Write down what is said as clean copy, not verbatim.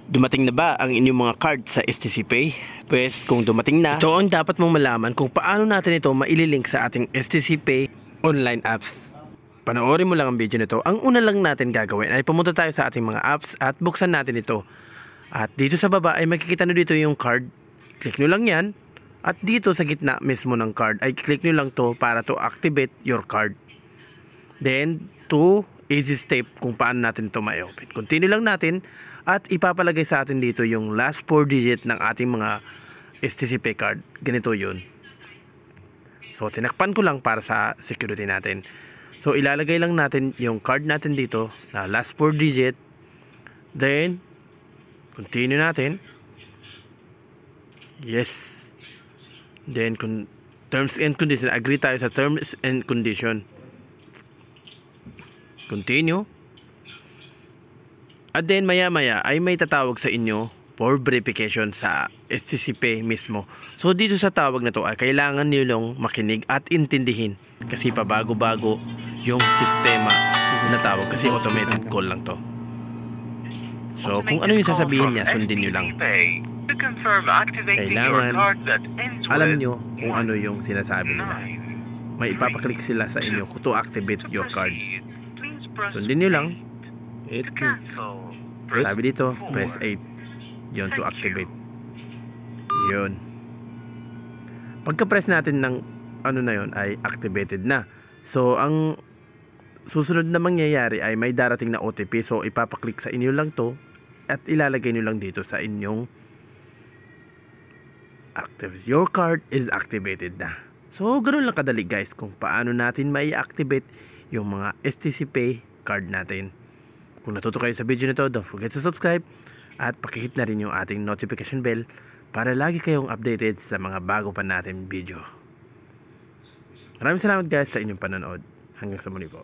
Dumating na ba ang inyong mga card sa STC Pay? Pues kung dumating na, ito ang dapat mong malaman kung paano natin ito maililink sa ating STC Pay online apps. Panoorin mo lang ang video nito. Ang una lang natin gagawin ay pumunta tayo sa ating mga apps at buksan natin ito. At dito sa baba ay makikita nyo dito yung card. Click nyo lang yan. At dito sa gitna mismo ng card ay click nyo lang to para to activate your card. Then, to easy step kung paano natin ito ma-open. Continue lang natin at ipapalagay sa atin dito yung last 4 digit ng ating mga STC Pay card. Ganito yun. So, tinakpan ko lang para sa security natin. So, ilalagay lang natin yung card natin dito na last 4 digit. Then, continue natin. Yes. Then, terms and condition. Agree tayo sa terms and condition. Continue. At then, maya-maya ay may tatawag sa inyo for verification sa STC Pay mismo. So, dito sa tawag na to ay kailangan nyo lang makinig at intindihin. Kasi pabago-bago yung sistema na tawag. Kasi automated call lang to. So, kung ano yung sasabihin niya, sundin nyo lang. Kailangan alam nyo kung ano yung sinasabi nila. May ipapaklik sila sa inyo to activate your card. Sundin nyo lang. Sabi dito, press 8. Yun, to activate. Yun. Pagka-press natin ng ano na yun, ay activated na. So, ang susunod na mangyayari ay may darating na OTP. So, ipapaklik sa inyo lang to at ilalagay nyo lang dito sa inyong active. Your card is activated na. So, ganoon lang kadali guys kung paano natin mai-activate yung mga STC Pay card natin. Kung natuto kayo sa video nito, don't forget to subscribe at pakihit na rin yung ating notification bell para lagi kayong updated sa mga bago pa natin video. Maraming salamat guys sa inyong panonood. Hanggang sa muli po.